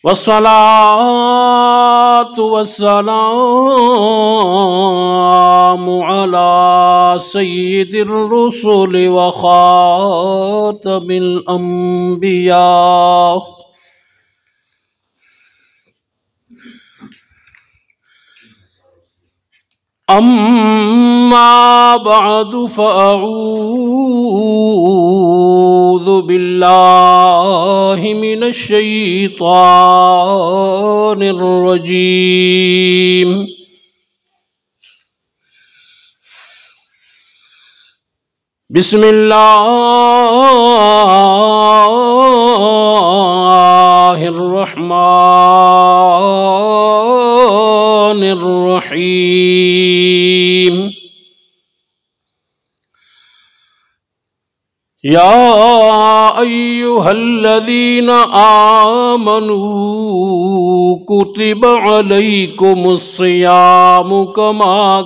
والصلاة والسلام على سيد الرسل وخاتم الأنبياء أما بعد فأعوذ بالله من الشيطان الرجيم بسم الله الرحمن الرحيم يا أيها الذين آمنوا كتب عليكم الصيام كما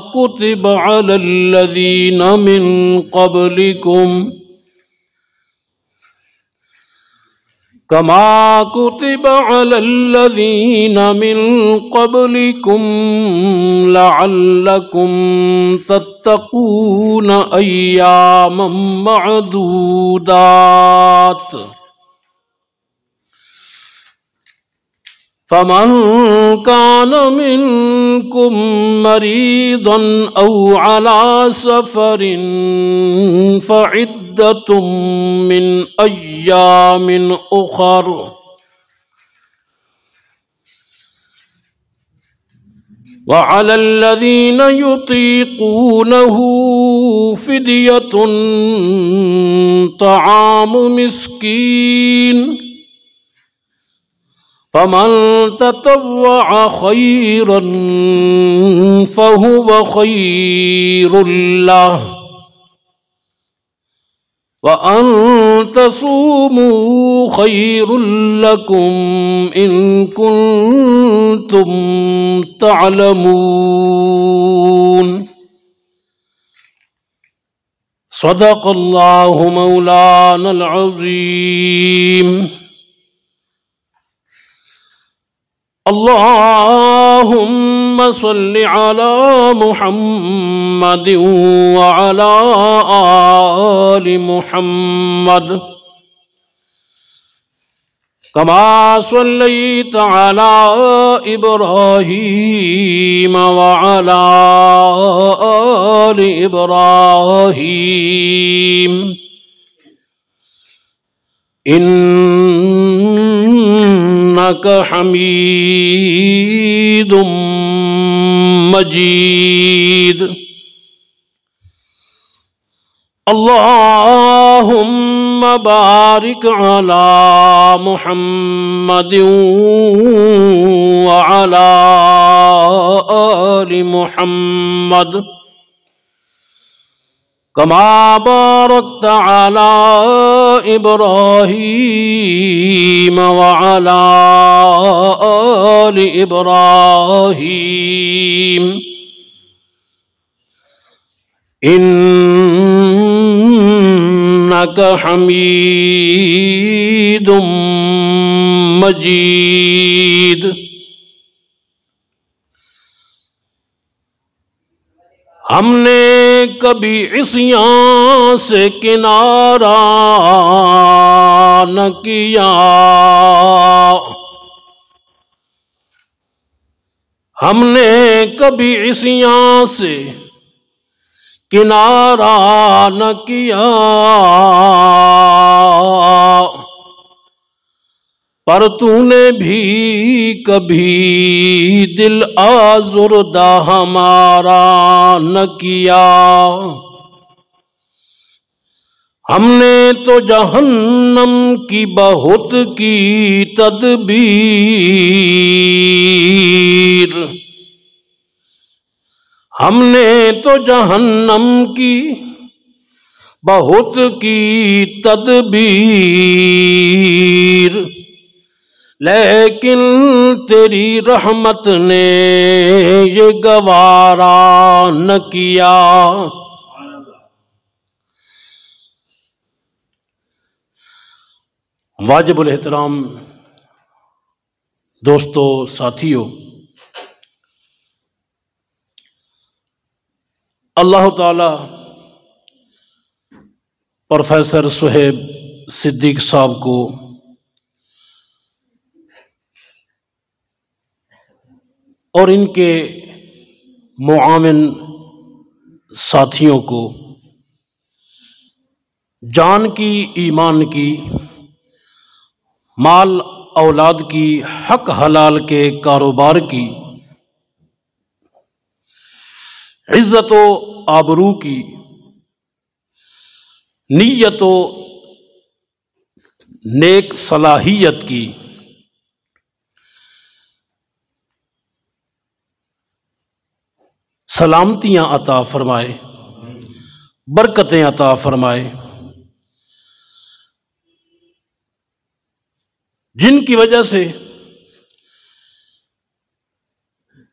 كتب على الذين من قبلكم لعلكم تتقون أياما معدودات فمن كان منكم مريضا أو على سفر فعدة من أيام أخر وعلى الذين يطيقونه فدية طعام مسكين فمن تطوع خيرا فهو خير له وأن تصوموا خير لكم إن كنتم تعلمون صدق الله مولانا العظيم اللهم صل على محمد وعلى آل محمد كما صليت على إبراهيم وعلى آل إبراهيم إنك حميد مجيد اللهم بارك على محمد وعلى آل محمد كما باركت على إبراهيم وعلى آل إبراهيم إنك حميد مجيد ہم نے کبھی عصیان سے کنارہ نہ کیا ہم نے کبھی عصیان سے کنارہ نہ کیا پر تو نے بھی کبھی دل آزردہ ہمارا نہ کیا ہم نے تو جہنم کی بہت کی تدبیر ہم نے تو جہنم کی بہت کی تدبیر لیکن تیری رحمت نے یہ گوارا نہ کیا واجب الاحترام دوستو، ساتھیو، اللہ تعالی پروفیسر صہیب صدیق صاحب کو اور ان کے معاون ساتھیوں کو جان کی، ایمان کی، مال اولاد کی، حق حلال کے کاروبار کی، عزت و آبرو کی، نیت و نیک صلاحیت کی، سلامتیاں عطا فرمائے، برکتیں عطا فرمائے، جن کی وجہ سے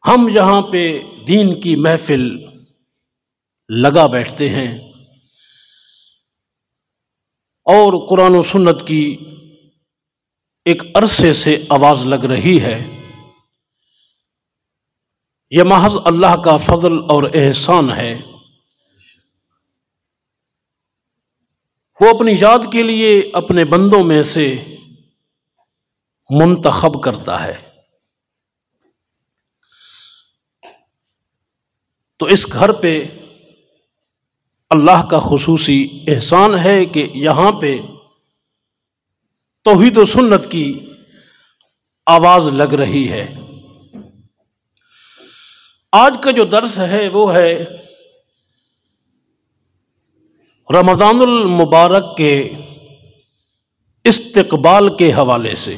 ہم یہاں پہ دین کی محفل لگا بیٹھتے ہیں اور قرآن و سنت کی ایک عرصے سے آواز لگ رہی ہے۔ یہ محض اللہ کا فضل اور احسان ہے، وہ اپنی یاد کے لیے اپنے بندوں میں سے منتخب کرتا ہے۔ تو اس گھر پہ اللہ کا خصوصی احسان ہے کہ یہاں پہ توحید و سنت کی آواز لگ رہی ہے۔ آج کا جو درس ہے وہ ہے رمضان المبارک کے استقبال کے حوالے سے۔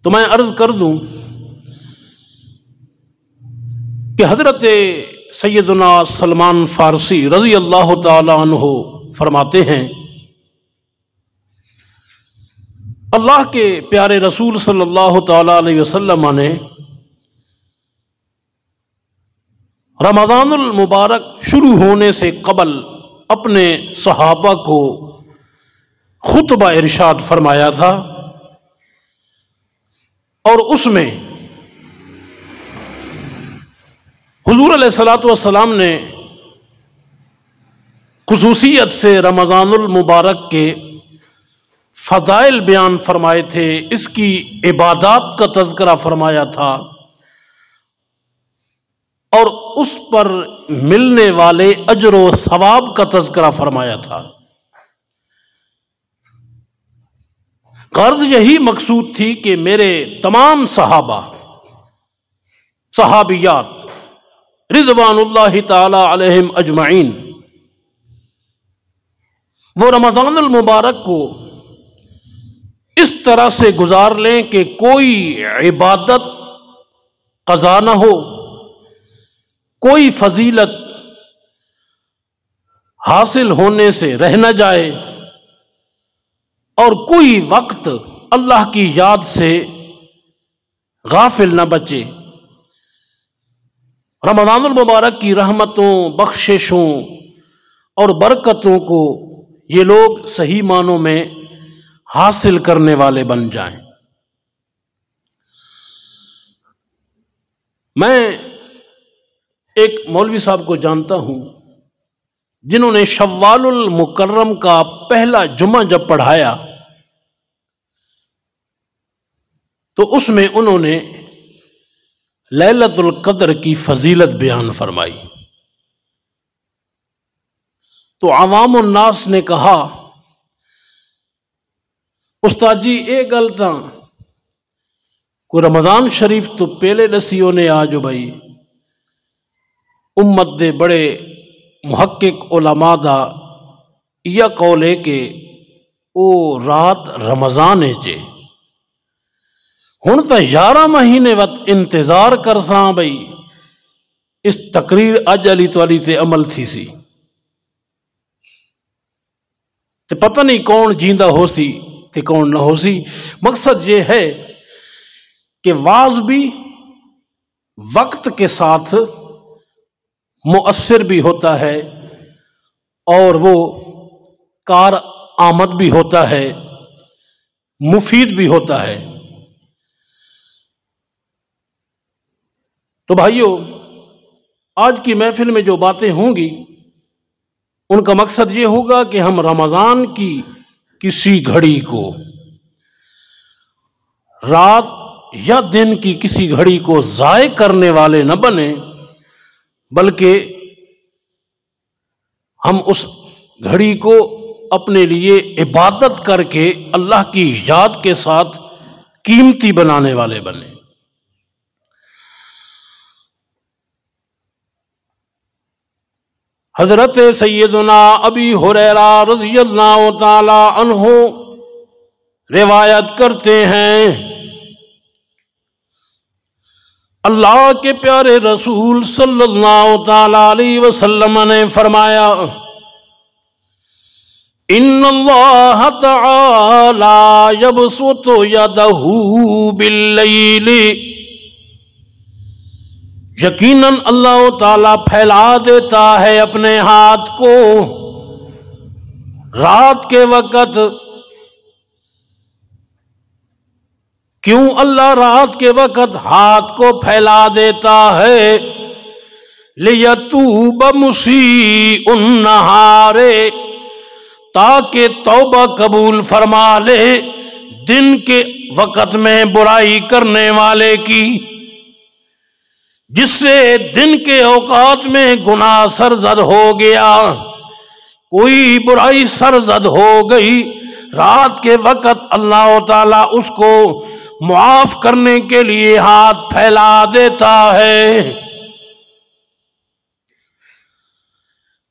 تو میں عرض کر دوں کہ حضرت سیدنا سلمان فارسی رضی اللہ تعالی عنہ فرماتے ہیں، اللہ کے پیارے رسول صلی اللہ تعالی علیہ وسلم نے رمضان المبارک شروع ہونے سے قبل اپنے صحابہ کو خطبہ ارشاد فرمایا تھا، اور اس میں حضور علیہ الصلوۃ والسلام نے خصوصیت سے رمضان المبارک کے فضائل بیان فرمائے تھے، اس کی عبادات کا تذکرہ فرمایا تھا اور اس پر ملنے والے اجر و ثواب کا تذکرہ فرمایا تھا۔ غرض یہی مقصود تھی کہ میرے تمام صحابہ، صحابیات رضوان اللہ تعالی علیہم اجمعین، وہ رمضان المبارک کو اس طرح سے گزار لیں کہ کوئی عبادت قضا نہ ہو، کوئی فضیلت حاصل ہونے سے رہ نہ جائے، اور کوئی وقت اللہ کی یاد سے غافل نہ بچے۔ رمضان المبارک کی رحمتوں، بخششوں اور برکتوں کو یہ لوگ صحیح معنوں میں حاصل کرنے والے بن جائیں۔ میں ایک مولوی صاحب کو جانتا ہوں جنہوں نے شوال المکرم کا پہلا جمعہ جب پڑھایا تو اس میں انہوں نے لیلۃ القدر کی فضیلت بیان فرمائی۔ تو عوام الناس نے کہا، استاد جی اے گل تاں کوئی رمضان شریف تو پہلے دسیوں نے آجو بھائی، امت دے بڑے محقق علماء دا یہ قول ہے کہ او رات رمضان چے، ہن تا 11 مہینے وقت انتظار کرساں بھئی اس تقریر اج علی توالی تے عمل تھی سی، تے پتہ نہیں کون جیندہ ہو سی تے کون نہ ہو سی۔ مقصد یہ ہے کہ واز بھی وقت کے ساتھ مؤثر بھی ہوتا ہے اور وہ کار آمد بھی ہوتا ہے، مفید بھی ہوتا ہے۔ تو بھائیو، آج کی محفل میں جو باتیں ہوں گی ان کا مقصد یہ ہوگا کہ ہم رمضان کی کسی گھڑی کو، رات یا دن کی کسی گھڑی کو ضائع کرنے والے نہ بنیں، بلکہ ہم اس گھڑی کو اپنے لیے عبادت کر کے اللہ کی یاد کے ساتھ قیمتی بنانے والے بنیں۔ حضرت سیدنا ابی ہریرہ رضی اللہ تعالی عنہ روایت کرتے ہیں، اللہ کے پیارے رسول صلی اللہ تعالی علیہ وسلم نے فرمایا، ان اللہ تعالی یبسط یدہ باللیل، یقیناً اللہ تعالیٰ پھیلا دیتا ہے اپنے ہاتھ کو رات کے وقت۔ کیوں اللہ رات کے وقت ہاتھ کو پھیلا دیتا ہے؟ لیتوب مسیء النہار، تاکہ توبہ قبول فرما لے دن کے وقت میں برائی کرنے والے کی، جس سے دن کے اوقات میں گناہ سرزد ہو گیا، کوئی برائی سرزد ہو گئی، رات کے وقت اللہ تعالیٰ اس کو معاف کرنے کے لیے ہاتھ پھیلا دیتا ہے۔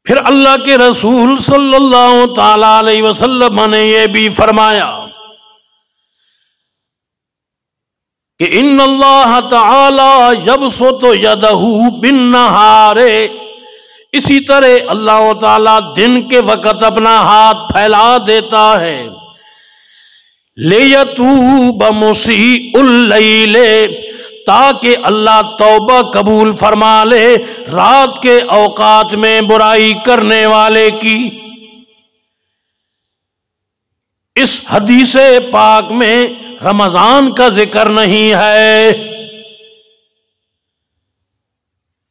پھر اللہ کے رسول صلی اللہ تعالی علیہ وسلم نے یہ بھی فرمایا کہ ان اللہ تعالی یبسط یدہ بالنہار، اسی طرح اللہ تعالی دن کے وقت اپنا ہاتھ پھیلا دیتا ہے، لیتوب مسیء اللیل، تاکہ اللہ توبہ قبول فرما لے رات کے اوقات میں برائی کرنے والے کی۔ اس حدیث پاک میں رمضان کا ذکر نہیں ہے،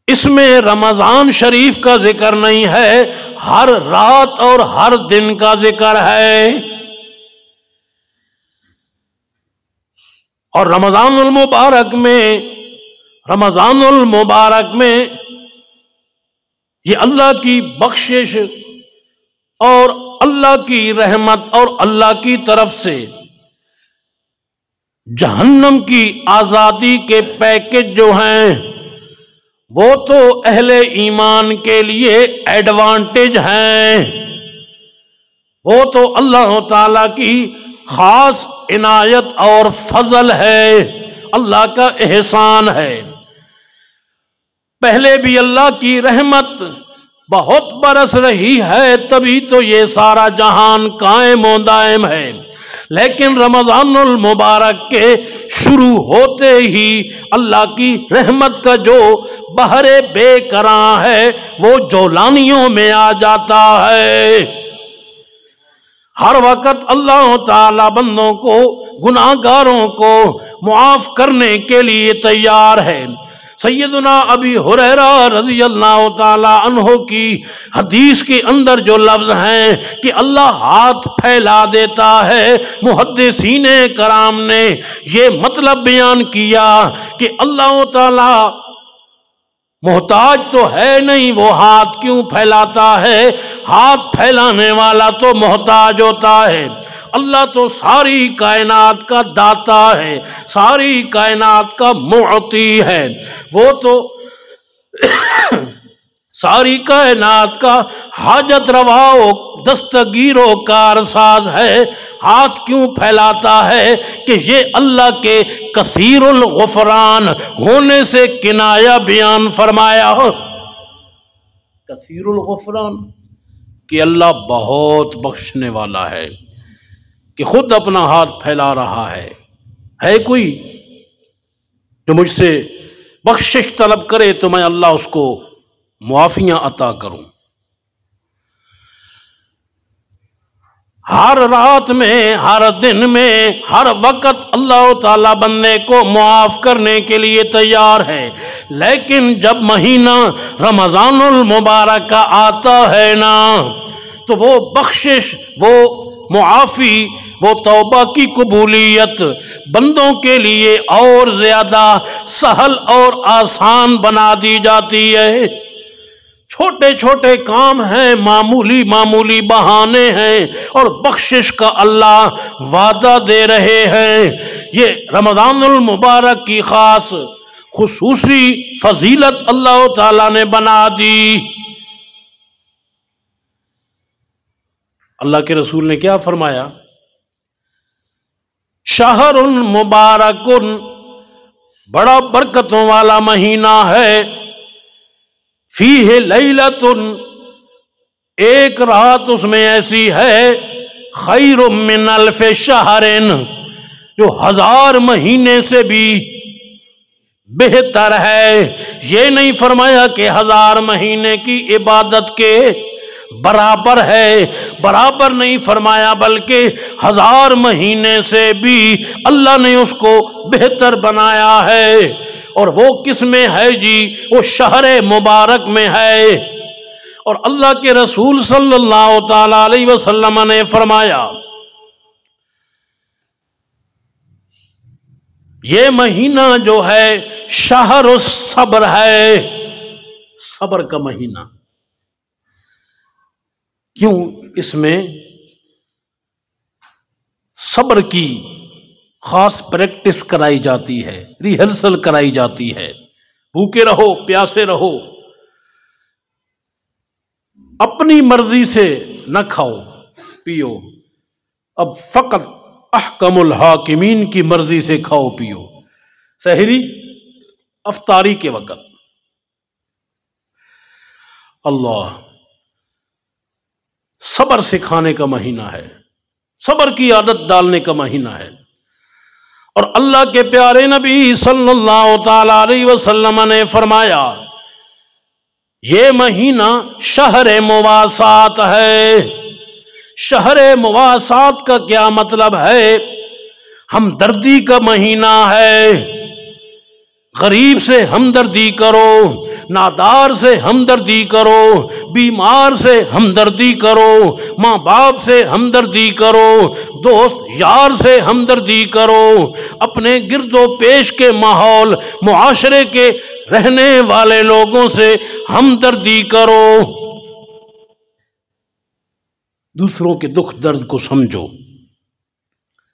اس میں رمضان شریف کا ذکر نہیں ہے، ہر رات اور ہر دن کا ذکر ہے۔ اور رمضان المبارک میں یہ اللہ کی بخشش اور اللہ کی رحمت اور اللہ کی طرف سے جہنم کی آزادی کے پیکج جو ہیں وہ تو اہل ایمان کے لیے ایڈوانٹیج ہیں، وہ تو اللہ تعالیٰ کی خاص عنایت اور فضل ہے، اللہ کا احسان ہے۔ پہلے بھی اللہ کی رحمت بہت برس رہی ہے، تبھی تو یہ سارا جہان قائم و دائم ہے، لیکن رمضان المبارک کے شروع ہوتے ہی اللہ کی رحمت کا جو بحر بے کراں ہے وہ جولانیوں میں آ جاتا ہے۔ ہر وقت اللہ تعالی بندوں کو، گناہ گاروں کو معاف کرنے کے لیے تیار ہے۔ سیدنا ابی ہریرہ رضی اللہ تعالی عنہ کی حدیث کے اندر جو لفظ ہیں کہ اللہ ہاتھ پھیلا دیتا ہے، محدثین کرام نے یہ مطلب بیان کیا کہ اللہ تعالی محتاج تو ہے نہیں، وہ ہاتھ کیوں پھیلاتا ہے؟ ہاتھ پھیلانے والا تو محتاج ہوتا ہے، اللہ تو ساری کائنات کا داتا ہے، ساری کائنات کا معطی ہے، وہ تو ساری کائنات کا حاجت روا و دستگیر و کارساز ہے۔ ہاتھ کیوں پھیلاتا ہے؟ کہ یہ اللہ کے کثیر الغفران ہونے سے کنایہ بیان فرمایا ہو۔ کثیر الغفران کہ اللہ بہت بخشنے والا ہے، کہ خود اپنا ہاتھ پھیلا رہا ہے کوئی جو مجھ سے بخشش طلب کرے تو میں اللہ اس کو معافیاں عطا کروں۔ ہر رات میں، ہر دن میں، ہر وقت اللہ تعالیٰ بندے کو معاف کرنے کے لیے تیار ہے، لیکن جب مہینہ رمضان المبارک کا آتا ہے نا تو وہ بخشش، وہ معافی، وہ توبہ کی قبولیت بندوں کے لیے اور زیادہ سہل اور آسان بنا دی جاتی ہے۔ چھوٹے چھوٹے کام ہیں، معمولی معمولی بہانے ہیں، اور بخشش کا اللہ وعدہ دے رہے ہیں۔ یہ رمضان المبارک کی خاص خصوصی فضیلت اللہ تعالیٰ نے بنا دی۔ اللہ کے رسول نے کیا فرمایا؟ شہر مبارک، بڑا برکتوں والا مہینہ ہے، فیہ لیلۃ، ایک رات اس میں ایسی ہے، خیر من الف شہر، جو 1000 مہینے سے بھی بہتر ہے۔ یہ نہیں فرمایا کہ 1000 مہینے کی عبادت کے برابر ہے، برابر نہیں فرمایا، بلکہ 1000 مہینے سے بھی اللہ نے اس کو بہتر بنایا ہے۔ اور وہ کس میں ہے جی؟ وہ شہر مبارک میں ہے۔ اور اللہ کے رسول صلی اللہ تعالی علیہ وسلم نے فرمایا یہ مہینہ جو ہے شہر الصبر ہے، صبر کا مہینہ۔ کیوں؟ اس میں صبر کی خاص پریکٹس کرائی جاتی ہے، ریہرسل کرائی جاتی ہے۔ بھوکے رہو، پیاسے رہو، اپنی مرضی سے نہ کھاؤ پیو، اب فقط احکم الحاکمین کی مرضی سے کھاؤ پیو۔ سحری افطاری کے وقت اللہ صبر سکھانے کا مہینہ ہے، صبر کی عادت ڈالنے کا مہینہ ہے۔ اور اللہ کے پیارے نبی صلی اللہ تعالی علیہ وسلم نے فرمایا یہ مہینہ شہر مواسات ہے۔ شہر مواسات کا کیا مطلب ہے؟ ہمدردی کا مہینہ ہے۔ غریب سے ہمدردی کرو، نادار سے ہمدردی کرو، بیمار سے ہمدردی کرو، ماں باپ سے ہمدردی کرو، دوست یار سے ہمدردی کرو، اپنے گرد و پیش کے ماحول معاشرے کے رہنے والے لوگوں سے ہمدردی کرو، دوسروں کے دکھ درد کو سمجھو۔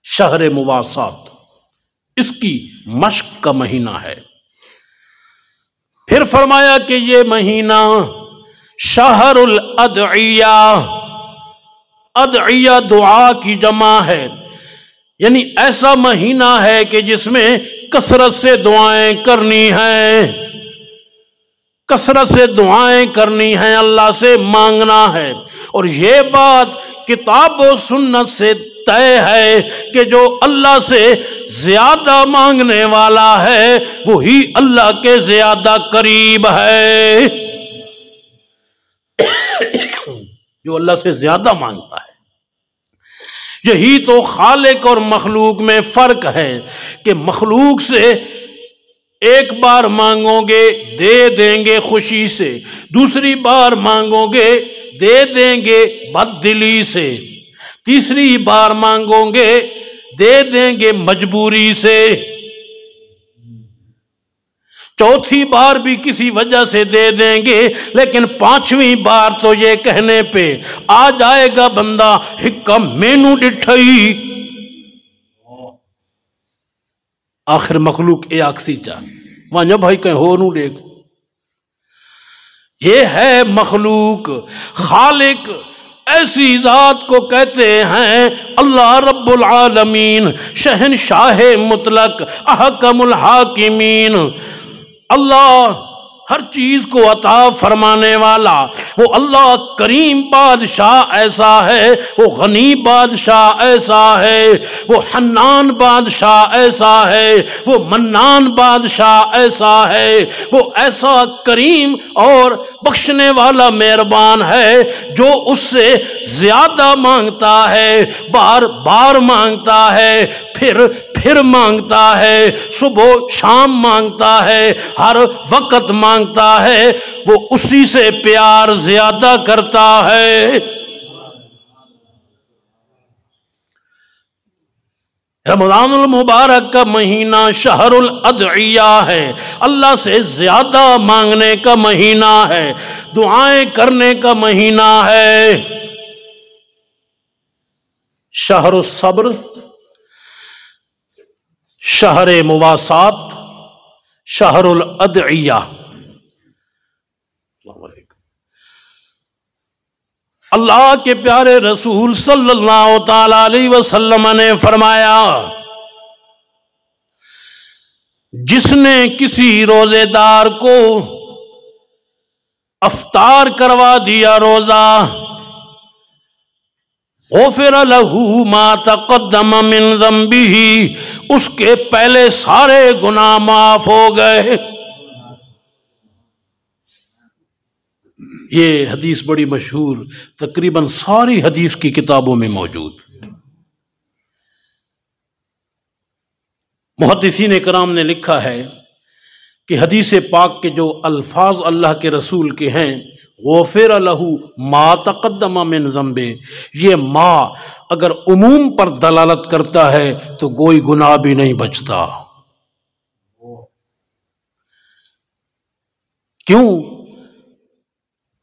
شہر مواسات اس کی مشق کا مہینہ ہے۔ پھر فرمایا کہ یہ مہینہ شہر الادعیہ، ادعیہ دعا کی جمع ہے، یعنی ایسا مہینہ ہے کہ جس میں کثرت سے دعائیں کرنی ہیں، کثرت سے دعائیں کرنی ہیں، اللہ سے مانگنا ہے۔ اور یہ بات کتاب و سنت سے طے ہے کہ جو اللہ سے زیادہ مانگنے والا ہے وہی اللہ کے زیادہ قریب ہے۔ جو اللہ سے زیادہ مانگتا ہے، یہی تو خالق اور مخلوق میں فرق ہے کہ مخلوق سے ایک بار مانگو گے دے دیں گے خوشی سے، دوسری بار مانگو گے دے دیں گے بد دلی سے، تیسری بار مانگو گے دے دیں گے مجبوری سے، چوتھی بار بھی کسی وجہ سے دے دیں گے، لیکن 5ویں بار تو یہ کہنے پہ آ جائے گا بندہ ہکا مینو ڈٹھئی۔ آخر مخلوق اے آکسی چاہ وہاں بھائی کہیں ہو نو دیکھ، یہ ہے مخلوق۔ خالق ایسی ذات کو کہتے ہیں اللہ رب العالمین، شہنشاہ مطلق، احکم الحاکمین۔ اللہ ہر چیز کو عطا فرمانے والا وہ اللہ کریم بادشاہ ایسا ہے، وہ غنی بادشاہ ایسا ہے، وہ حنان بادشاہ ایسا ہے، وہ منان بادشاہ ایسا ہے، وہ ایسا کریم اور بخشنے والا مہربان ہے جو اس سے زیادہ مانگتا ہے، بار بار مانگتا ہے، پھر مانگتا ہے، صبح شام مانگتا ہے، ہر وقت مانگتا ہے، وہ اسی سے پیار زیادہ کرتا ہے۔ رمضان المبارک کا مہینہ شہر الادعیہ ہے، اللہ سے زیادہ مانگنے کا مہینہ ہے، دعائیں کرنے کا مہینہ ہے۔ شہر الصبر، شہر مواسات، شہر الادعیہ۔ اللہ کے پیارے رسول صلی اللہ تعالی علیہ وسلم نے فرمایا، جس نے کسی روزے دار کو افطار کروا دیا روزہ، غفر لہ ما تقدم من ذنبہ، اس کے پہلے سارے گناہ معاف ہو گئے۔ یہ حدیث بڑی مشہور، تقریباً ساری حدیث کی کتابوں میں موجود۔ محدثین کرام نے لکھا ہے کہ حدیث پاک کے جو الفاظ اللہ کے رسول کے ہیں، غفر لہ ما تقدم من ذنبہ، یہ ما اگر عموم پر دلالت کرتا ہے تو کوئی گناہ بھی نہیں بچتا۔ کیوں؟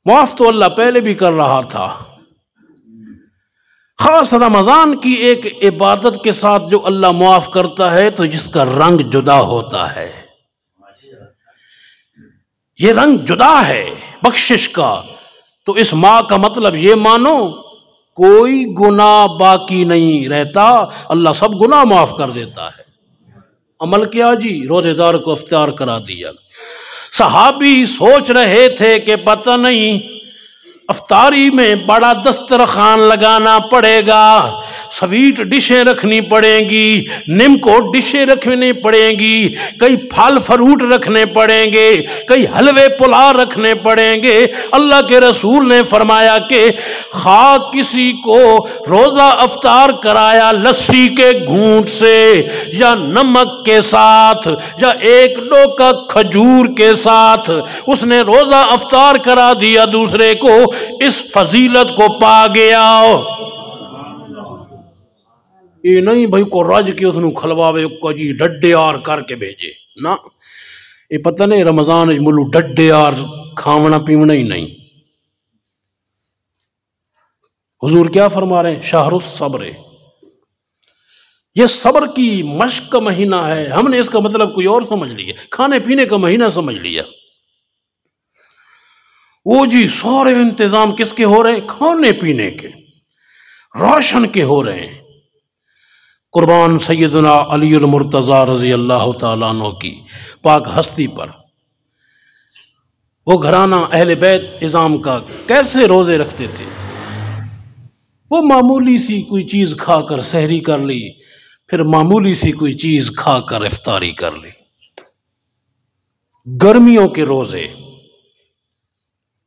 معاف تو اللہ پہلے بھی کر رہا تھا، خاص رمضان کی ایک عبادت کے ساتھ جو اللہ معاف کرتا ہے تو جس کا رنگ جدا ہوتا ہے، یہ رنگ جدا ہے بخشش کا، تو اس ماہ کا مطلب یہ مانو کوئی گناہ باقی نہیں رہتا، اللہ سب گناہ معاف کر دیتا ہے۔ عمل کیا جی؟ روزے دار کو افطار کرا دیا۔ صحابی سوچ رہے تھے کہ پتہ نہیں افطاری میں بڑا دسترخوان لگانا پڑے گا، سویٹ ڈشیں رکھنی پڑیں گی، نمکو ڈشیں رکھنی پڑیں گی، کئی پھل فروٹ رکھنے پڑیں گے، کئی حلوے پلا رکھنے پڑیں گے۔ اللہ کے رسول نے فرمایا کہ خواہ کسی کو روزہ افطار کرایا لسی کے گھونٹ سے یا نمک کے ساتھ یا ایک ڈوکا کھجور کے ساتھ، اس نے روزہ افطار کرا دیا دوسرے کو، اس فضیلت کو پا گیا۔ یہ نہیں بھائی کو رج کے اس نے کھلواوے کو جی ڈڈے آر کر کے بھیجے، نا، یہ پتہ نہیں رمضان ملو ڈڈے آر کھاونا پیونا ہی نہیں۔ حضور کیا فرما رہے ہیں؟ شہر الصبر، یہ صبر کی مشق کا مہینہ ہے۔ ہم نے اس کا مطلب کوئی اور سمجھ لیا، کھانے پینے کا مہینہ سمجھ لیا۔ وہ جی سارے انتظام کس کے ہو رہے ہیں؟ کھانے پینے کے، راشن کے ہو رہے ہیں۔ قربان سیدنا علی المرتضی رضی اللہ تعالیٰ عنہ کی پاک ہستی پر، وہ گھرانہ اہل بیت نظام کا کیسے روزے رکھتے تھے۔ وہ معمولی سی کوئی چیز کھا کر سحری کر لی، پھر معمولی سی کوئی چیز کھا کر افطاری کر لی۔ گرمیوں کے روزے،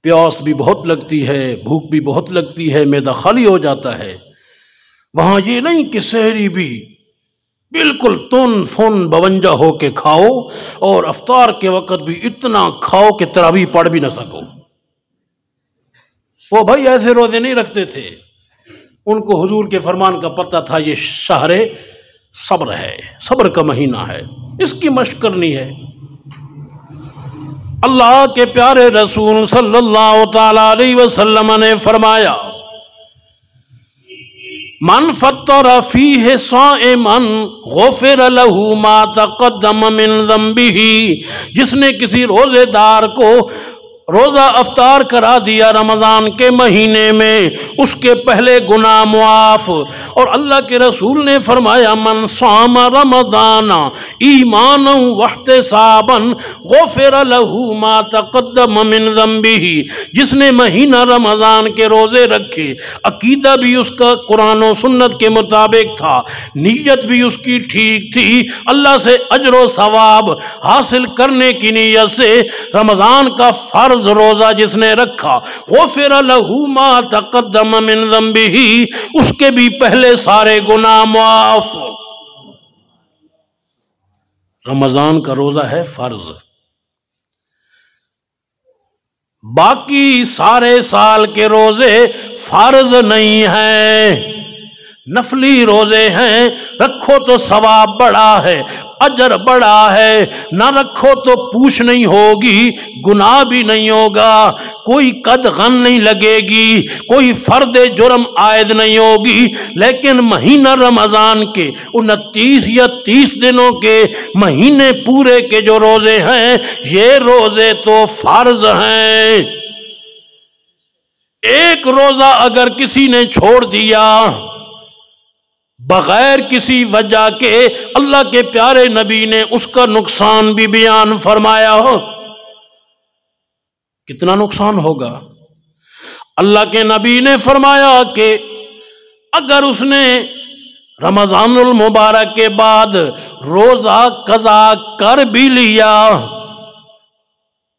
پیاس بھی بہت لگتی ہے، بھوک بھی بہت لگتی ہے، معدہ خالی ہو جاتا ہے۔ وہاں یہ نہیں کہ سحری بھی بالکل تن فن 52 ہو کے کھاؤ اور افطار کے وقت بھی اتنا کھاؤ کہ تراویح پڑھ بھی نہ سکو۔ وہ بھائی ایسے روزے نہیں رکھتے تھے، ان کو حضور کے فرمان کا پتہ تھا یہ شہر صبر ہے، صبر کا مہینہ ہے، اس کی مشق کرنی ہے۔ اللہ کے پیارے رسول صلی اللہ تعالی علیہ وسلم نے فرمایا، من فطر فیہ صائما غفر لہ ما تقدم من ذنبہ، جس نے کسی روزے دار کو روزہ افطار کرا دیا رمضان کے مہینے میں، اس کے پہلے گناہ معاف۔ اور اللہ کے رسول نے فرمایا من صام رمضان ایمانا واحتسابا غفر له ما تقدم من ذنبه، جس نے مہینہ رمضان کے روزے رکھے، عقیدہ بھی اس کا قرآن و سنت کے مطابق تھا، نیت بھی اس کی ٹھیک تھی، اللہ سے اجر و ثواب حاصل کرنے کی نیت سے رمضان کا فرض روزہ جس نے رکھا، غفر له ما تقدم من ذنبه، اس کے بھی پہلے سارے گناہ معاف۔ رمضان کا روزہ ہے فرض، باقی سارے سال کے روزے فرض نہیں ہیں، نفلی روزے ہیں، رکھو تو ثواب بڑا ہے، اجر بڑا ہے، نہ رکھو تو پوچھ نہیں ہوگی، گناہ بھی نہیں ہوگا، کوئی قدغن نہیں لگے گی، کوئی فرد جرم عائد نہیں ہوگی۔ لیکن مہینہ رمضان کے 29 یا 30 دنوں کے مہینے پورے کے جو روزے ہیں، یہ روزے تو فرض ہیں۔ ایک روزہ اگر کسی نے چھوڑ دیا بغیر کسی وجہ کے، اللہ کے پیارے نبی نے اس کا نقصان بھی بیان فرمایا ہو۔ کتنا نقصان ہوگا؟ اللہ کے نبی نے فرمایا کہ اگر اس نے رمضان المبارک کے بعد روزہ قضا کر بھی لیا،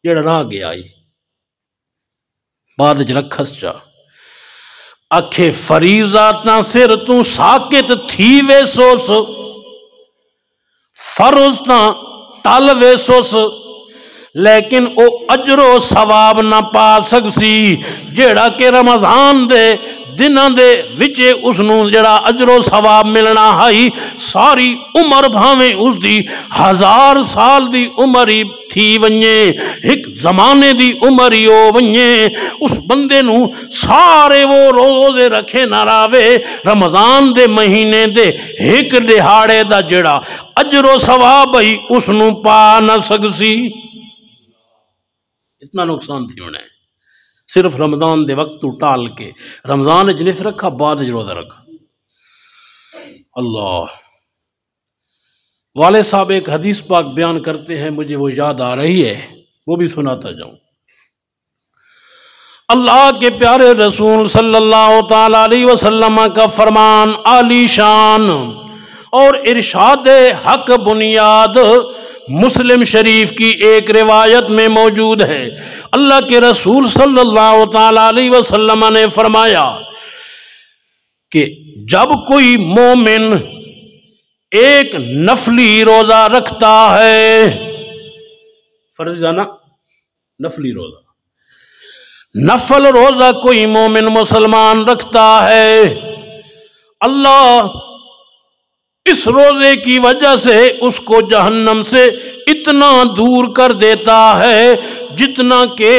جڑا رہ گیا بعد چ رکھس چا اکھے فریضہ تا سر تو ساکت تھی ویسوس، فرض تا ٹل ویسوس، لیکن او اجر و ثواب نہ پا سکسی جیڑا کہ رمضان دے دنوں دے وچے اس نو جڑا اجر و ثواب ملنا ہائی، ساری عمر بھاویں اس دی 1000 سال دی عمر ہی تھی ونجے، ایک زمانے دی عمر ہی ہو ونجے، اس بندے نو سارے وہ روزے رکھے نہ راوے، رمضان دے مہینے دے ایک دہاڑے دا جڑا اجر و ثواب ہی اس نو پا نہ سکسی۔ اتنا نقصان تھی انہیں صرف رمضان دے وقت تو ٹال کے، رمضان جنس رکھا بعد روزہ رکھا۔ اللہ والے صاحب ایک حدیث پاک بیان کرتے ہیں، مجھے وہ یاد آ رہی ہے، وہ بھی سناتا جاؤں۔ اللہ کے پیارے رسول صلی اللہ تعالی علیہ وسلم کا فرمان عالی شان اور ارشاد حق بنیاد مسلم شریف کی ایک روایت میں موجود ہے۔ اللہ کے رسول صلی اللہ تعالی علیہ وسلم نے فرمایا کہ جب کوئی مومن ایک نفلی روزہ رکھتا ہے، فرض جانا نفلی روزہ، نفل روزہ کوئی مومن مسلمان رکھتا ہے، اللہ اس روزے کی وجہ سے اس کو جہنم سے اتنا دور کر دیتا ہے جتنا کہ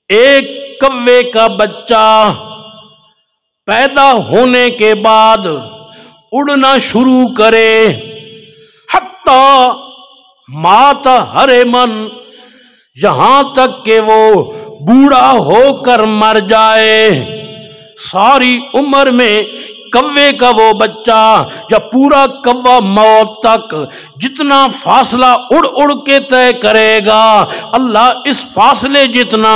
ایک کوے کا بچہ پیدا ہونے کے بعد اڑنا شروع کرے، حتیٰ مات ہرمن، یہاں تک کہ وہ بوڑھا ہو کر مر جائے، ساری عمر میں کوے کا وہ بچہ یا پورا کوا موت تک جتنا فاصلہ اڑ اڑ کے طے کرے گا، اللہ اس فاصلے جتنا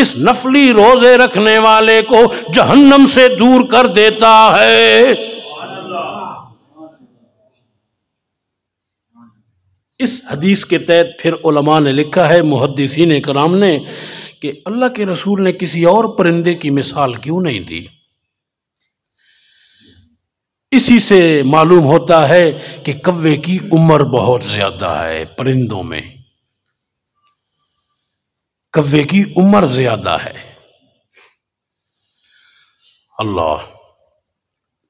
اس نفلی روزے رکھنے والے کو جہنم سے دور کر دیتا ہے۔ اس حدیث کے تحت پھر علماء نے لکھا ہے، محدثین کرام نے، کہ اللہ کے رسول نے کسی اور پرندے کی مثال کیوں نہیں دی؟ اسی سے معلوم ہوتا ہے کہ کوے کی عمر بہت زیادہ ہے، پرندوں میں کوے کی عمر زیادہ ہے۔ اللہ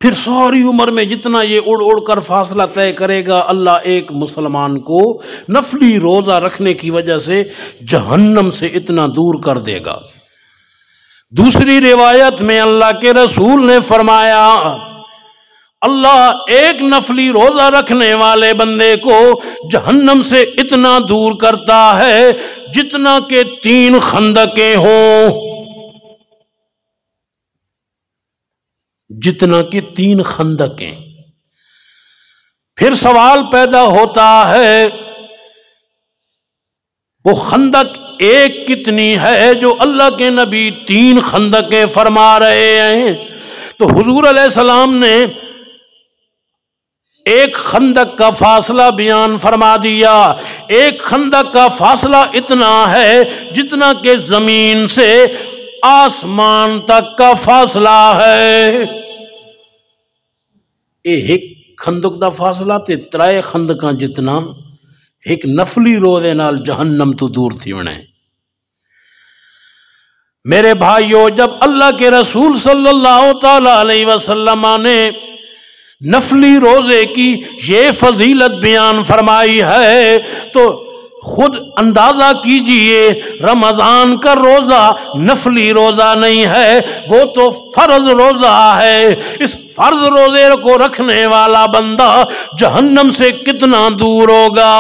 پھر ساری عمر میں جتنا یہ اڑ اڑ کر فاصلہ طے کرے گا، اللہ ایک مسلمان کو نفلی روزہ رکھنے کی وجہ سے جہنم سے اتنا دور کر دے گا۔ دوسری روایت میں اللہ کے رسول نے فرمایا اللہ ایک نفلی روزہ رکھنے والے بندے کو جہنم سے اتنا دور کرتا ہے جتنا کہ 3 خندقیں ہوں، جتنا کہ 3 خندقیں۔ پھر سوال پیدا ہوتا ہے وہ خندق ایک کتنی ہے جو اللہ کے نبی 3 خندقیں فرما رہے ہیں؟ تو حضور علیہ السلام نے ایک خندق کا فاصلہ بیان فرما دیا۔ ایک خندق کا فاصلہ اتنا ہے جتنا کہ زمین سے آسمان تک کا فاصلہ ہے۔ ایک خندق دا فاصلہ تے 3 خندقاں جتنا ایک نفلی روزے نال جہنم تو دور تھی ونے۔ میرے بھائیو، جب اللہ کے رسول صلی اللہ تعالی علیہ وسلم نے نفلی روزے کی یہ فضیلت بیان فرمائی ہے تو خود اندازہ کیجئے، رمضان کا روزہ نفلی روزہ نہیں ہے، وہ تو فرض روزہ ہے۔ اس فرض روزے کو رکھنے والا بندہ جہنم سے کتنا دور ہوگا،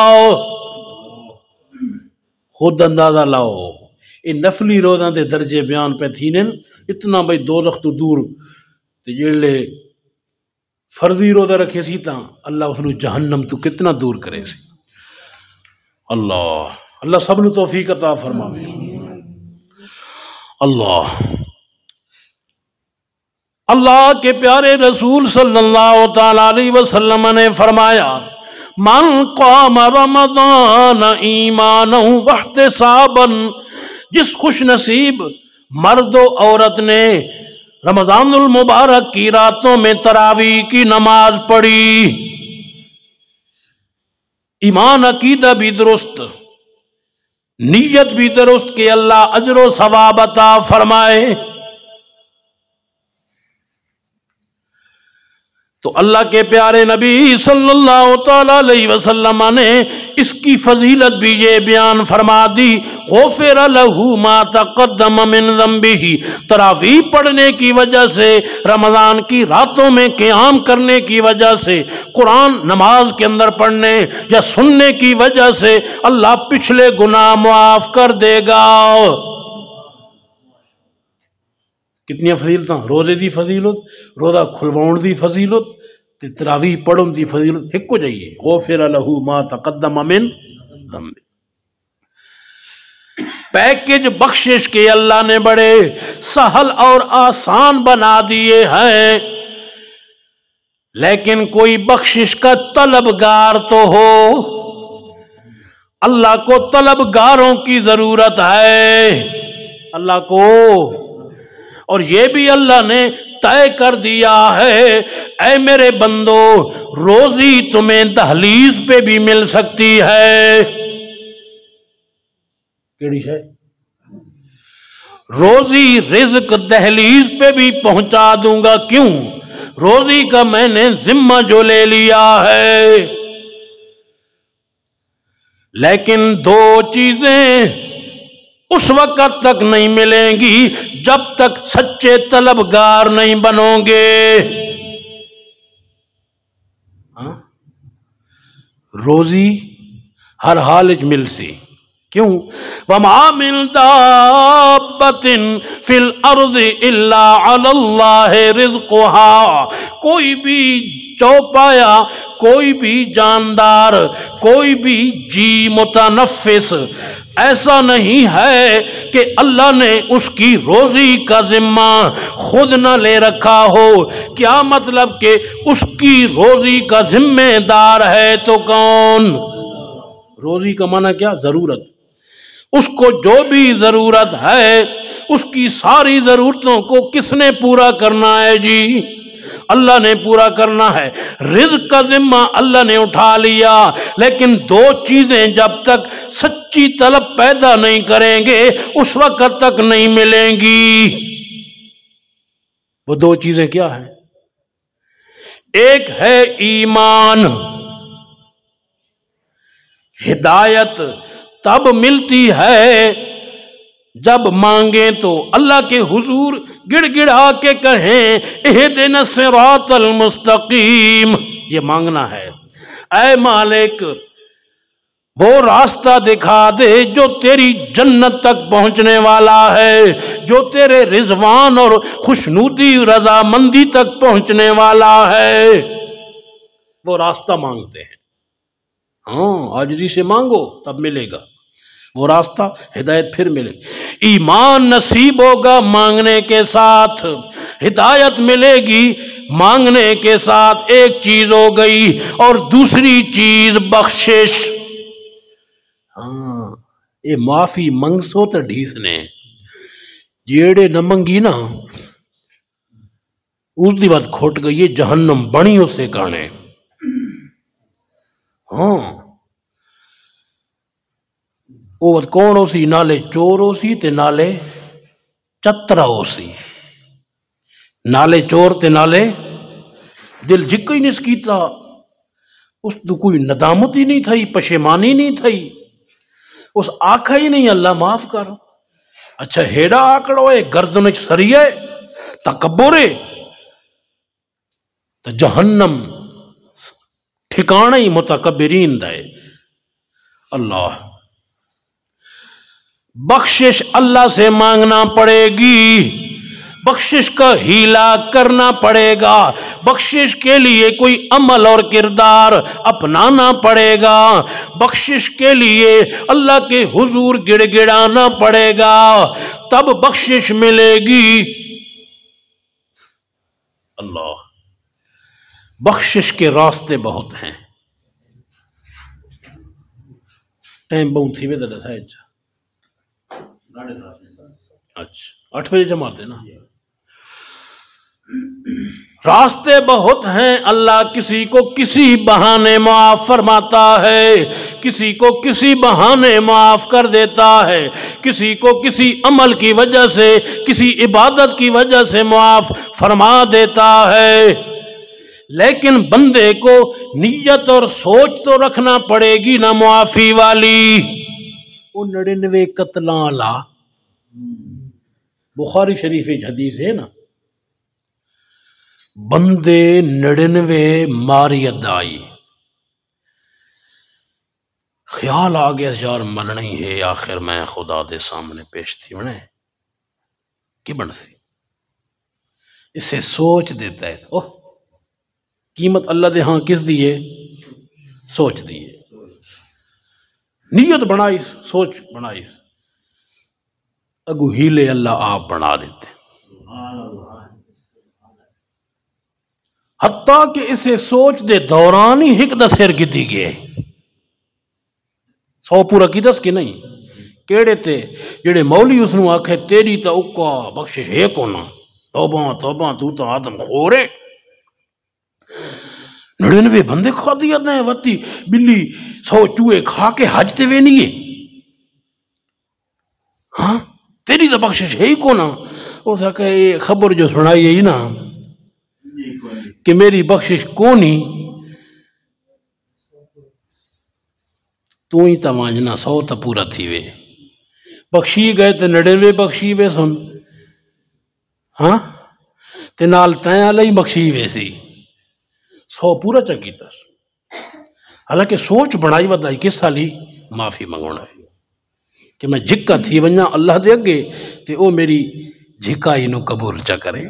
خود اندازہ لاؤ۔ یہ نفلی روزہ دے درجے بیان پہ تھی نن، اتنا بھئی دوزخ تو دور تے جڑے فرضی روزہ رکھے سی تا اللہ اس نو جہنم تو کتنا دور کرے سی۔ اللہ سب نو توفیق عطا فرماوے۔ اللہ کے پیارے رسول صلی اللہ تعالی علیہ وسلم نے فرمایا، من قام رمضان ایمانا واحتسابا، جس خوش نصیب مرد و عورت نے رمضان المبارک کی راتوں میں تراویح کی نماز پڑھی، ایمان عقیدہ بھی درست، نیت بھی درست کہ اللہ اجر و ثواب عطا فرمائے، تو اللہ کے پیارے نبی صلی اللہ تعالی علیہ وسلم نے اس کی فضیلت بھی یہ بیان فرما دی، غفر لہ ما تقدم من ذنبہ، تراویح پڑھنے کی وجہ سے، رمضان کی راتوں میں قیام کرنے کی وجہ سے، قرآن نماز کے اندر پڑھنے یا سننے کی وجہ سے اللہ پچھلے گناہ معاف کر دے گا۔ کتنی فضیلتاں، روزے دی فضیلت، روزہ کھلواؤن دی فضیلت، تراویح پڑھن دی فضیلت ایک کو جائیے، غفر لہ ما تقدم من ذنبہ۔ پیکج بخشش کے اللہ نے بڑے سہل اور آسان بنا دیے ہیں، لیکن کوئی بخشش کا طلبگار تو ہو۔ اللہ کو طلبگاروں کی ضرورت ہے، اللہ کو، اور یہ بھی اللہ نے طے کر دیا ہے، اے میرے بندو، روزی تمہیں دہلیز پہ بھی مل سکتی ہے۔ کیڑی ہے؟ روزی رزق دہلیز پہ بھی پہنچا دوں گا، کیوں؟ روزی کا میں نے ذمہ جو لے لیا ہے۔ لیکن 2 چیزیں اس وقت تک نہیں ملیں گی جب تک سچے طلبگار نہیں بنو گے۔ روزی ہر حال وچ مل سی، کیوں؟ وَمَا مِن دَابَّةٍ فِي الْأَرْضِ إِلَّا عَلَى اللَّهِ رِزْقُهَا، کوئی بھی چوپایا، کوئی بھی جاندار، کوئی بھی جی متنفس ایسا نہیں ہے کہ اللہ نے اس کی روزی کا ذمہ خود نہ لے رکھا ہو۔ کیا مطلب کہ اس کی روزی کا ذمہ دار ہے تو کون؟ روزی کا معنی کیا؟ ضرورت۔ اس کو جو بھی ضرورت ہے، اس کی ساری ضرورتوں کو کس نے پورا کرنا ہے جی؟ اللہ نے پورا کرنا ہے۔ رزق کا ذمہ اللہ نے اٹھا لیا، لیکن 2 چیزیں جب تک سچی طلب پیدا نہیں کریں گے اس وقت تک نہیں ملیں گی۔ وہ 2 چیزیں کیا ہیں؟ ایک ہے ایمان۔ ہدایت تب ملتی ہے جب مانگیں تو اللہ کے حضور گڑ گڑا کے کہیں اہدنا الصراط المستقیم. یہ مانگنا ہے. اے مالک وہ راستہ دکھا دے جو تیری جنت تک پہنچنے والا ہے، جو تیرے رضوان اور خوشنودی رضامندی تک پہنچنے والا ہے. وہ راستہ مانگتے ہیں. ہاں عاجزی سے مانگو تب ملے گا وہ راستہ، ہدایت پھر ملے. ایمان نصیب ہوگا مانگنے کے ساتھ، ہدایت ملے گی مانگنے کے ساتھ. ایک چیز ہو گئی، اور دوسری چیز بخشش. ہاں یہ معافی منگسو تو ڈھیسنے جیڑے نہ منگی نا اس دی بات کھوٹ گئی. یہ جہنم بنی اسے کانے. ہاں وہ بات کون ہو سی؟ نالے چور ہو سی تے نالے چترا ہو سی. نالے چور تے نالے دل جک ہی نہیں کیتا. اس تو کوئی ندامت ہی نہیں تھئی، پشیمانی نہیں تھئی. اس آکھا ہی نہیں اللہ معاف کر. اچھا ہیڑا آکڑو ہے گردن سریے تکبرے تو جہنم ٹھکانہ ہی متکبرین دے. اللہ بخشش اللہ سے مانگنا پڑے گی. بخشش کا ہیلا کرنا پڑے گا. بخشش کے لیے کوئی عمل اور کردار اپنانا پڑے گا. بخشش کے لیے اللہ کے حضور گڑ گڑانا پڑے گا، تب بخشش ملے گی. اللہ بخشش کے راستے بہت ہیں. ٹائم بہت تھی وے دسا. اچھا 8 بجے جماعت ہے نا. راستے بہت ہیں. اللہ کسی کو کسی بہانے معاف فرماتا ہے، کسی کو کسی بہانے معاف کر دیتا ہے، کسی کو کسی عمل کی وجہ سے، کسی عبادت کی وجہ سے معاف فرما دیتا ہے. لیکن بندے کو نیت اور سوچ تو رکھنا پڑے گی نا معافی والی. وہ 99 قتلاں لا بخاری شریف حدیث ہے نا، بندے 99 ماری ادائی. خیال آ گیا یار مرنا ہی ہے، آخر میں خدا دے سامنے پیش تھی بنے کی بن سی. اسے سوچ دیتا ہے اوہ قیمت اللہ دے ہاں کس دیئے؟ سوچ دیئے. نیت بنائی، سوچ بنائی، اگو ہیلے اللہ آپ بنا دیتے. حتیٰ کہ اسے سوچ دے دوران ہی ہک دا سیر گدی گئے. 100 پورا کی دس کی نہیں کیڑے تے جڑے مولی اس نو آکھے تیری تا اکا بخشش ہے کونا، توبہ توبہ تو تا آدم خورے. 99 بندے کھا دیا دیں وطی بلی 100 چوہے کھا کے حج تے وے نہیں ہے. ہاں تیری تو بخشش ہے ہی کونا. وہ سکے یہ خبر جو سنائی ہے نا کہ میری بخشش کونی، تو ہی تا مانجنا 100 تا پورا تھی وے. بخشی گئے تے 99 بخشی وے سن. ہاں تے نال تائیں علی بخشی وے سی 100 پورا چکی تس. حالانکہ سوچ بڑھائی ودائی کس سالی معافی منگونا ہے کہ میں جھکا تھی ونجا اللہ دے اگے تے او میری جھکا ہی نو قبول چا کرے.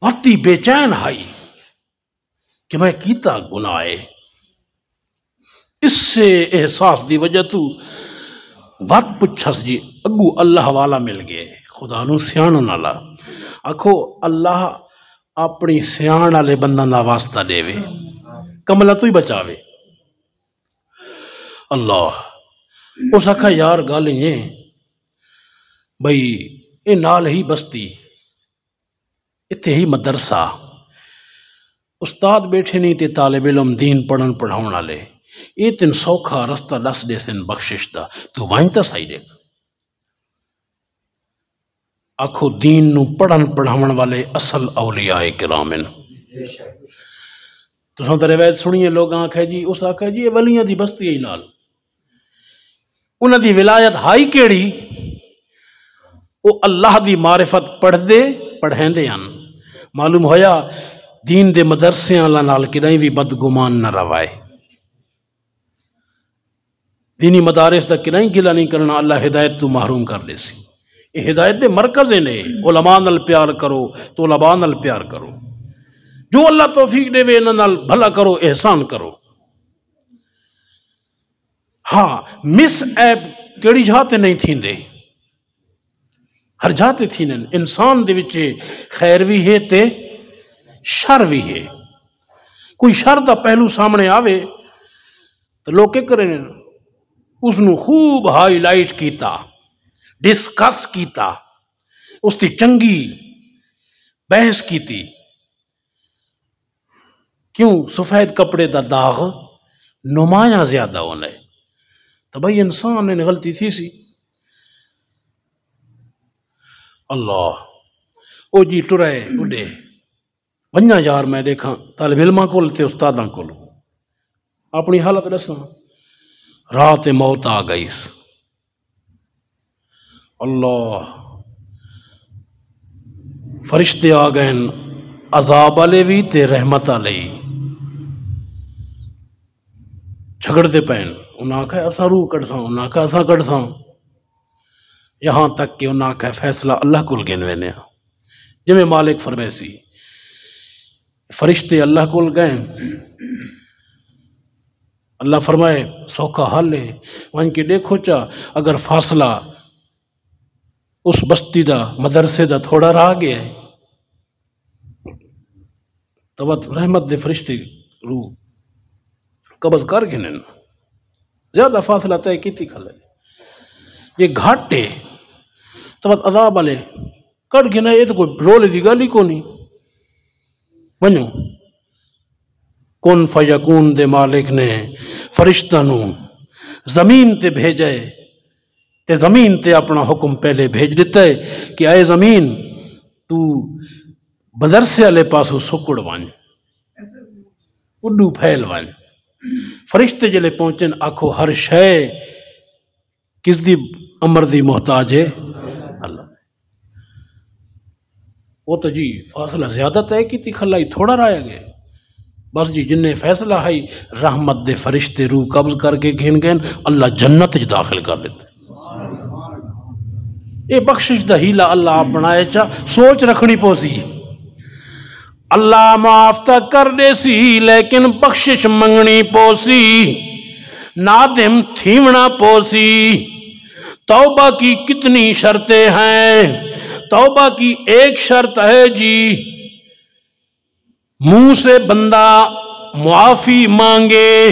وقتی بے چین ہائی کہ میں کیتا گناہ ہے. اس سے احساس دی وجہ تو وقت پچھس جی اگو اللہ والا مل گئے، خدا نو سیان نالا. آکھو اللہ اپنی سیان والے بندہ دا واسطہ دے وے، کملا تو ہی بچاوے. اللہ اس آکھا یار گالیں یہ بھئی اے نال ہی بستی اتھے ہی مدرسہ، استاد بیٹھے نہیں تے طالب علم دین پڑھن پڑھاؤن والے. یہ تین سوکھا رستہ دس دے سن بخشش دا، تو وائنتا سائی دیکھ. آکھو دین نو پڑھن پڑھاون والے اصل اولیاء کرامن. تو سن روایت سنیے لوگ آنکھے جی اس آکھا جی یہ ولیاں دی بستی ہے نال. انہاں دی ولایت ہائی کیڑی؟ وہ اللہ دی معرفت پڑھیندے ہیں۔ معلوم ہویا دین دے مدرسے اللہ نال کدیں بھی بدگمان نہ روائے، دینی مدارس دا کدیں گلا نہیں کرنا، اللہ ہدایت تو محروم کر دے سی۔ یہ ہدایت دے مرکز نے، علماء نال پیار کرو، طلباء نال پیار کرو، جو اللہ توفیق دے وے انہاں نال بھلا کرو، احسان کرو۔ ہاں مس ایپ کیڑی جاتے نہیں تھیندے، ہر جاتے تھی نن۔ انسان دے وچ خیر بھی ہے تے شر بھی ہے۔ کوئی شر دا پہلو سامنے آوے تو لوگ کیا کریں، اس نو خوب ہائی لائٹ کیتا، ڈسکس کیتا، اس دی چنگی بحث کیتی۔ کیوں؟ سفید کپڑے دا داغ نمایاں زیادہ ہونا ہے۔ تو بھائی انسان نے غلطی تھی سی۔ اللہ او جی ٹرے اڈے ونجا یار، میں دیکھاں طالب علماں کول تے استاداں کول اپنی حالت دساں، رات موت آ گئی۔ اللہ فرشتے آ گئے عذاب والے بھی تے رحمت والے، جھگڑتے پین۔ انہاں آکھا اساں روح کڈساں، انہاں آکھا اساں کڈساں، یہاں تک کہ انہاں آکھا فیصلہ اللہ کول گن وینے۔ جویں مالک فرمائے سی فرشتے اللہ کول گئے، اللہ فرمائے سوکھا حل ہے، وہاں کے دیکھو چا اگر فاصلہ اس بستی دا مدرسے دا تھوڑا رہ گیا ہے تو رحمت دے فرشتے روح قبض کر گئے، زیادہ فاصلہ طے کیتی کھلے، یہ گھاٹے تو عذاب والے کٹ گنا۔ یہ تو کوئی رول دی گل ہی کو نہیں۔ ونجو کن فیکون دے مالک نے فرشتہ نو زمین تے بھیجے تے زمین تے اپنا حکم پہلے بھیج دیتا ہے کہ اے زمین تو مدرسے والے پاسو سکڑ ون، اڈو پھیل ون۔ فرشتے جلے پہنچن آکھو ہر شے کس دی امر دی محتاج ہے؟ اللہ۔ وہ تو جی فاصلہ زیادہ طے کی کھلا ہی تھوڑا رہا گئے، بس جی جن فیصلہ ہے رحمت دے فرشتے روح قبض کر کے گھن گئے، اللہ جنت جی داخل کر دیتے۔ یہ بخشش دا ہیلا اللہ آپ بنائے چا سوچ رکھنی پوسی۔ اللہ معاف تک کر دے سی لیکن بخشش منگنی پوسی، نادم تھیونا پوسی۔ توبہ کی کتنی شرطیں ہیں؟ توبہ کی ایک شرط ہے جی منہ سے بندہ معافی مانگے،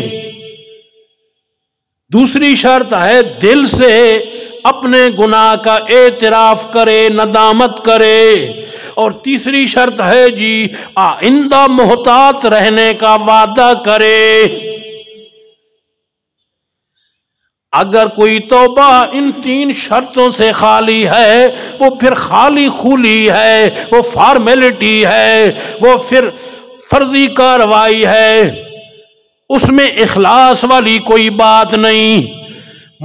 دوسری شرط ہے دل سے اپنے گناہ کا اعتراف کرے، ندامت کرے، اور تیسری شرط ہے جی آئندہ محتاط رہنے کا وعدہ کرے۔ اگر کوئی توبہ ان تین شرطوں سے خالی ہے وہ پھر خالی خولی ہے، وہ فارمیلٹی ہے، وہ پھر فرضی کاروائی ہے، اس میں اخلاص والی کوئی بات نہیں۔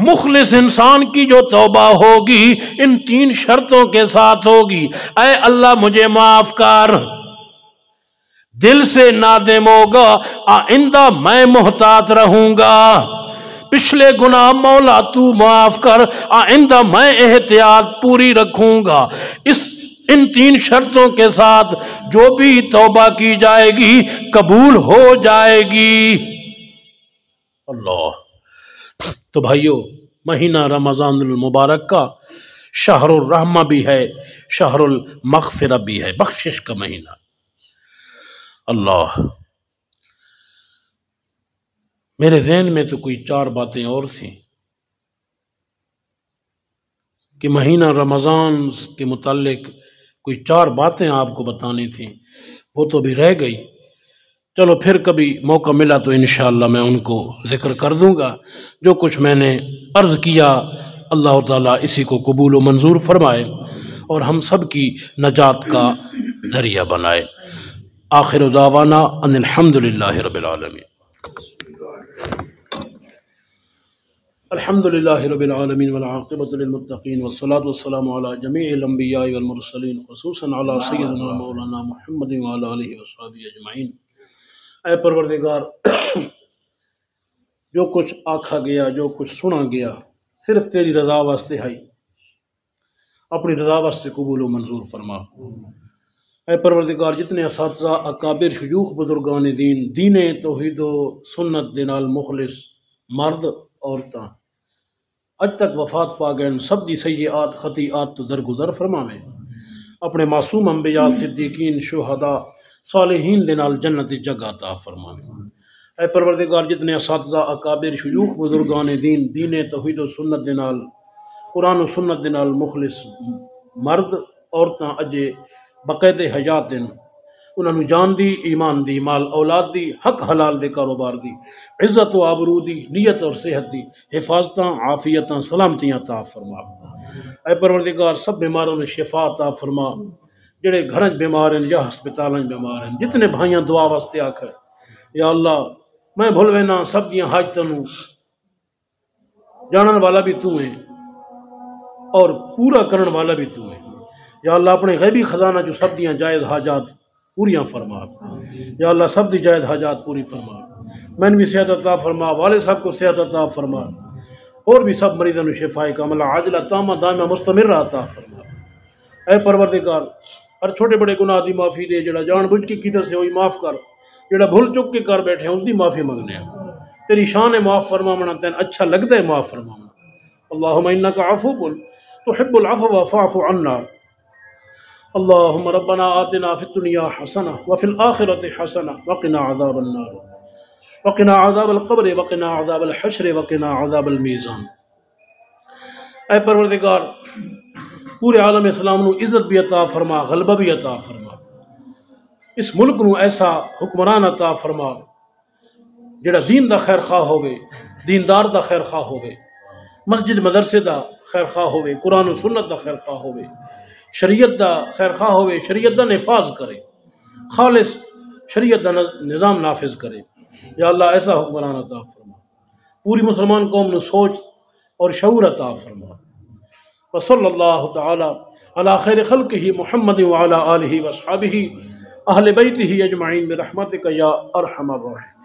مخلص انسان کی جو توبہ ہوگی ان تین شرطوں کے ساتھ ہوگی، اے اللہ مجھے معاف کر، دل سے نادم ہوگا، آئندہ میں محتاط رہوں گا، پچھلے گناہ مولا تو معاف کر، آئندہ میں احتیاط پوری رکھوں گا۔ ان تین شرطوں کے ساتھ جو بھی توبہ کی جائے گی قبول ہو جائے گی۔ اللہ تو بھائیو، مہینہ رمضان المبارک کا شہر الرحمہ بھی ہے، شہر المغفرہ بھی ہے، بخشش کا مہینہ۔ اللہ میرے ذہن میں تو کوئی چار باتیں اور تھیں کہ مہینہ رمضان کے متعلق کوئی چار باتیں آپ کو بتانی تھیں، وہ تو بھی رہ گئی۔ چلو پھر کبھی موقع ملا تو انشاءاللہ میں ان کو ذکر کر دوں گا۔ جو کچھ میں نے عرض کیا اللہ تعالیٰ اسی کو قبول و منظور فرمائے اور ہم سب کی نجات کا ذریعہ بنائے۔ آخر دعوانا ان الحمدللہ رب العالمین۔ الحمدللہ رب العالمین والعاقبۃ للمتقین والصلاۃ والسلام علی جمیع الانبیاء والمرسلین خصوصاً علی سیدنا مولانا محمد وعلی آلہ وصحبہ اجمعین۔ اے پروردگار، جو کچھ آکھا گیا، جو کچھ سنا گیا، صرف تیری رضا واسطے ہے، اپنی رضا واسطے قبول و منظور فرما۔ اے پروردگار، جتنے اساتذہ، اکابر، شیوخ، بزرگان دین، دین توحید و سنت دے نال مخلص مرد عورتاں اج تک وفات پا گئے، سب دی سیئات خطیئات تو درگزر فرماویں، اپنے معصوم انبیاء، صدیقین، شہداء، صالحین دے نال جنت جگہ عطا فرماویں۔ اے پروردگار، جتنے اساتذہ، اکابر، شیوخ، بزرگان دین، دین توحید و سنت دے نال، قرآن و سنت دے نال مخلص مرد عورتاں اجے باقاعدہ حیات دن، انہوں نے جان دی، ایمان دی، مال اولاد دی، حق حلال دے کاروبار دی، عزت و آبرو دی، نیت اور صحت دی، حفاظتاں، عافیتاں، سلامتیاں عطا فرما۔ اے پروردگار، سب بیماروں نے شفا عطا فرما، جڑے گھریں بیمار ہیں یا ہسپتالیں بیمار ہیں، جتنے بھائیاں دعا واسطے آکھے یا اللہ میں بھول وینا سب دیاں حاجتاں نوں جانن والا بھی تو ہے اور پورا کرن والا بھی تو ہے، یا اللہ اپنے غیبی خزانہ جو سب دیاں جائز حاجات پوریاں فرما، یا اللہ سب دی جائز حاجات پوری فرما، میں بھی صحت عطا فرما، والد صاحب کو صحت عطا فرما، اور بھی سب مریضوں کو شفاء کاملہ عاجلہ تامہ دائمہ مستمرہ عطا فرما۔ اے پروردگار، ہر چھوٹے بڑے گناہ دی معافی دے، جڑا جان بوجھ کے کیتا سے ہوئی معاف کر، جڑا بھول چک کے کر بیٹھے ہیں اس دی معافی منگنے ہیں، تیری شان ہے معاف فرمانا، تین اچھا لگتا ہے معاف فرمانا۔ اللہم انکا عفو تحب العفو فاعف عنا۔ اللہم ربنا آتنا فی الدنیا حسنہ وفی الآخرۃ حسنہ وقنا عذاب النار وقنا عذاب القبر وقنا عذاب الحشر وقنا عذاب المیزان۔ اے پروردگار، پورے عالم اسلام نو عزت بھی عطا فرما، غلبہ بھی عطا فرما، اس ملک نو ایسا حکمران عطا فرما جڑا دین دا خیر خواہ ہوئے، دیندار دا خیر خواہ ہوئے، مسجد مدرسے دا خیر خواہ ہوئے، قرآن و سنت دا خیر خواہ ہوئے، شریعت دا خیر خواہ ہوئے، شریعت دا نفاذ کرے، خالص شریعت دا نظام نافذ کرے، یا اللہ ایسا حکمران عطا فرما، پوری مسلمان قوم نو سوچ اور شعور عطا فرما۔ وصلی اللہ تعالی علی خیر خلقہ محمد وعلی آلہ وصحبہ اہل بیتہ اجمعین برحمتک یا ارحم الراحمین۔